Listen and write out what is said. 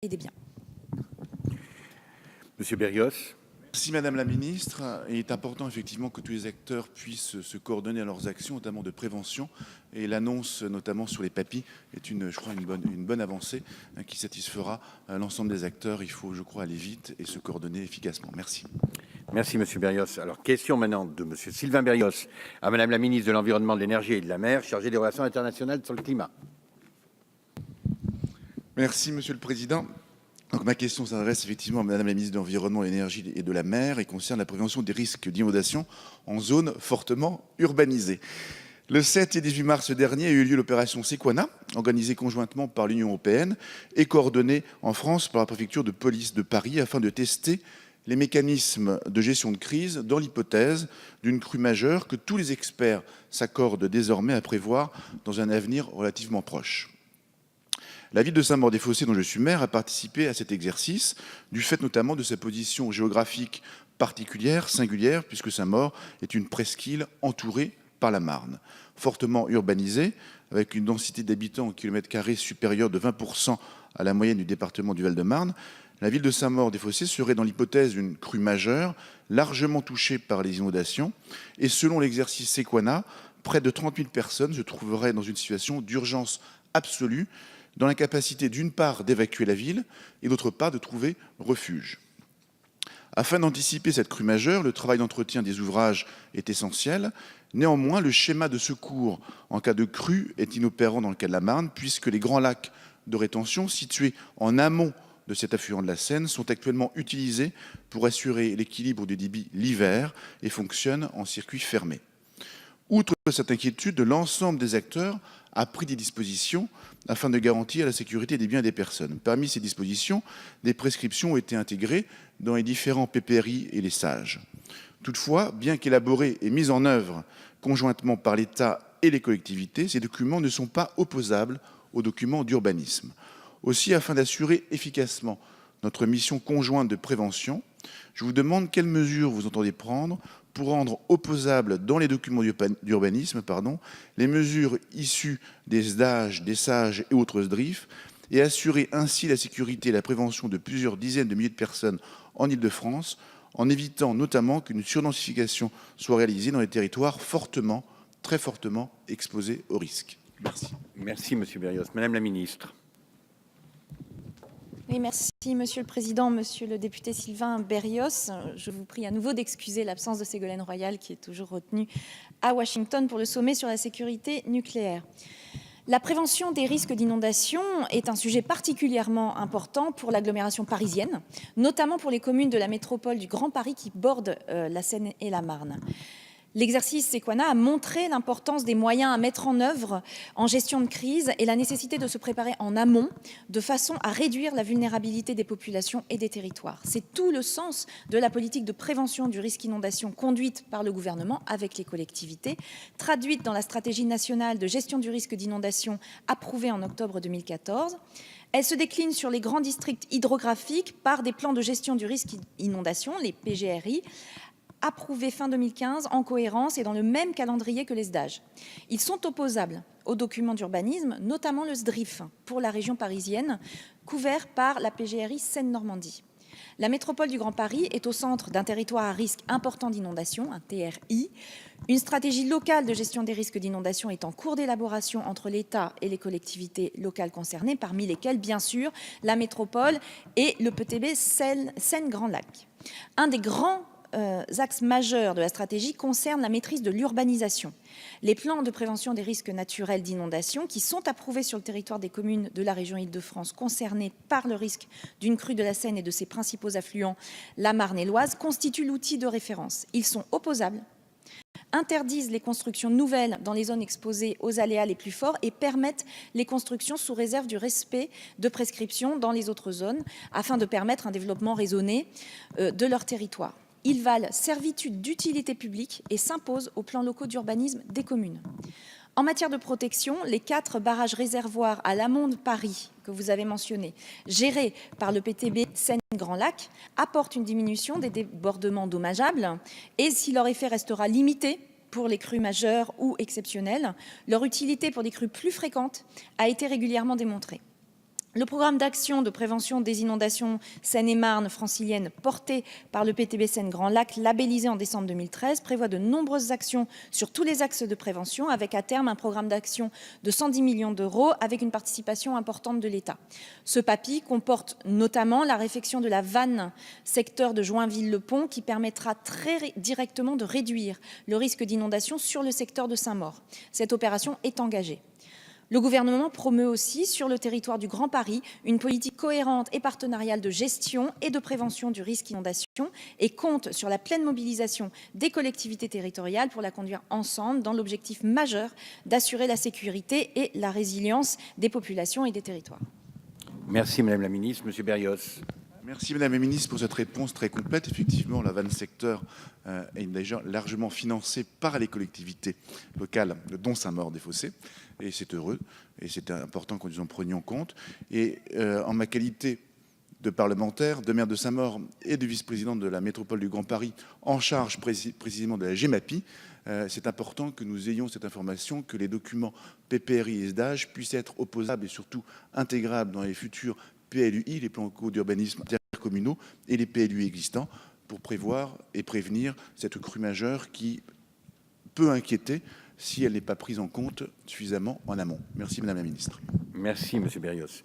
et des biens. Monsieur Berrios. Merci Madame la Ministre. Il est important effectivement que tous les acteurs puissent se coordonner à leurs actions, notamment de prévention. Et l'annonce, notamment sur les papilles, est je crois, une bonne avancée qui satisfera l'ensemble des acteurs. Il faut, je crois, aller vite et se coordonner efficacement. Merci. Merci Monsieur Berrios. Alors, question maintenant de Monsieur Sylvain Berrios à Madame la Ministre de l'Environnement, de l'Énergie et de la Mer, chargée des relations internationales sur le climat. Merci Monsieur le Président. Donc, ma question s'adresse effectivement à Madame la Ministre de l'Environnement, de l'Énergie et de la Mer et concerne la prévention des risques d'inondation en zone fortement urbanisée. Le 7 et 18 mars dernier a eu lieu l'opération Sequana, organisée conjointement par l'Union européenne et coordonnée en France par la préfecture de police de Paris afin de tester les mécanismes de gestion de crise dans l'hypothèse d'une crue majeure que tous les experts s'accordent désormais à prévoir dans un avenir relativement proche. La ville de Saint-Maur-des-Fossés, dont je suis maire, a participé à cet exercice, du fait notamment de sa position géographique particulière, singulière, puisque Saint-Maur est une presqu'île entourée par la Marne. Fortement urbanisée, avec une densité d'habitants au kilomètre carré supérieure de 20% à la moyenne du département du Val-de-Marne, la ville de Saint-Maur-des-Fossés serait dans l'hypothèse d'une crue majeure, largement touchée par les inondations, et selon l'exercice Sequana, près de 30 000 personnes se trouveraient dans une situation d'urgence absolue, dans l'incapacité d'une part d'évacuer la ville et d'autre part de trouver refuge. Afin d'anticiper cette crue majeure, le travail d'entretien des ouvrages est essentiel. Néanmoins, le schéma de secours en cas de crue est inopérant dans le cas de la Marne, puisque les grands lacs de rétention situés en amont de cet affluent de la Seine sont actuellement utilisés pour assurer l'équilibre du débit l'hiver et fonctionnent en circuit fermé. Outre cette inquiétude, l'ensemble des acteurs a pris des dispositions afin de garantir la sécurité des biens et des personnes. Parmi ces dispositions, des prescriptions ont été intégrées dans les différents PPRI et les SAGE. Toutefois, bien qu'élaborés et mis en œuvre conjointement par l'État et les collectivités, ces documents ne sont pas opposables aux documents d'urbanisme. Aussi, afin d'assurer efficacement notre mission conjointe de prévention, je vous demande quelles mesures vous entendez prendre pour rendre opposables dans les documents d'urbanisme les mesures issues des SDAGE, des SAGE et autres SDRIF et assurer ainsi la sécurité et la prévention de plusieurs dizaines de milliers de personnes en Île-de-France en évitant notamment qu'une surdensification soit réalisée dans les territoires fortement, très fortement exposés au risque. Merci. Merci Monsieur Berrios. Madame la Ministre. Oui, merci Monsieur le Président, Monsieur le député Sylvain Berrios. Je vous prie à nouveau d'excuser l'absence de Ségolène Royal qui est toujours retenue à Washington pour le sommet sur la sécurité nucléaire. La prévention des risques d'inondation est un sujet particulièrement important pour l'agglomération parisienne, notamment pour les communes de la métropole du Grand Paris qui bordent la Seine et la Marne. L'exercice Sequana a montré l'importance des moyens à mettre en œuvre en gestion de crise et la nécessité de se préparer en amont de façon à réduire la vulnérabilité des populations et des territoires. C'est tout le sens de la politique de prévention du risque inondation conduite par le gouvernement avec les collectivités, traduite dans la stratégie nationale de gestion du risque d'inondation approuvée en octobre 2014. Elle se décline sur les grands districts hydrographiques par des plans de gestion du risque inondation, les PGRI, approuvés fin 2015 en cohérence et dans le même calendrier que les SDAGE. Ils sont opposables aux documents d'urbanisme, notamment le SDRIF pour la région parisienne, couvert par la PGRI Seine-Normandie. La métropole du Grand Paris est au centre d'un territoire à risque important d'inondation, un TRI. Une stratégie locale de gestion des risques d'inondation est en cours d'élaboration entre l'État et les collectivités locales concernées, parmi lesquelles, bien sûr, la métropole et le PTB Seine-Grand Lac. Un des grands axes majeurs de la stratégie concerne la maîtrise de l'urbanisation. Les plans de prévention des risques naturels d'inondation qui sont approuvés sur le territoire des communes de la région Île-de-France concernées par le risque d'une crue de la Seine et de ses principaux affluents, la Marne et l'Oise, constituent l'outil de référence. Ils sont opposables, interdisent les constructions nouvelles dans les zones exposées aux aléas les plus forts et permettent les constructions sous réserve du respect de prescriptions dans les autres zones afin de permettre un développement raisonné de leur territoire. Ils valent servitude d'utilité publique et s'imposent aux plans locaux d'urbanisme des communes. En matière de protection, les 4 barrages réservoirs à l'amont de Paris, que vous avez mentionnés, gérés par le PTB Seine-Grand Lac, apportent une diminution des débordements dommageables et si leur effet restera limité pour les crues majeures ou exceptionnelles, leur utilité pour des crues plus fréquentes a été régulièrement démontrée. Le programme d'action de prévention des inondations Seine-et-Marne francilienne porté par le PTB Seine Grand Lac, labellisé en décembre 2013, prévoit de nombreuses actions sur tous les axes de prévention, avec à terme un programme d'action de 110 millions d'euros, avec une participation importante de l'État. Ce PAPI comporte notamment la réfection de la vanne secteur de Joinville-le-Pont, qui permettra très directement de réduire le risque d'inondation sur le secteur de Saint-Maur. Cette opération est engagée. Le gouvernement promeut aussi, sur le territoire du Grand Paris, une politique cohérente et partenariale de gestion et de prévention du risque d'inondation et compte sur la pleine mobilisation des collectivités territoriales pour la conduire ensemble dans l'objectif majeur d'assurer la sécurité et la résilience des populations et des territoires. Merci Madame la Ministre. Monsieur Berrios. Merci Madame la Ministre pour cette réponse très complète. Effectivement, la vanne secteur est déjà largement financée par les collectivités locales, dont Saint-Maur-des-Fossés. Et c'est heureux, et c'est important que nous en prenions compte. Et en ma qualité de parlementaire, de maire de Saint-Maur et de vice-président de la métropole du Grand Paris, en charge précisément de la GEMAPI, c'est important que nous ayons cette information, que les documents PPRI et SDAGE puissent être opposables et surtout intégrables dans les futurs PLUI, les plans locaux d'urbanisme intercommunaux, et les PLUI existants, pour prévoir et prévenir cette crue majeure qui peut inquiéter si elle n'est pas prise en compte suffisamment en amont. Merci Madame la Ministre. Merci Monsieur Berrios.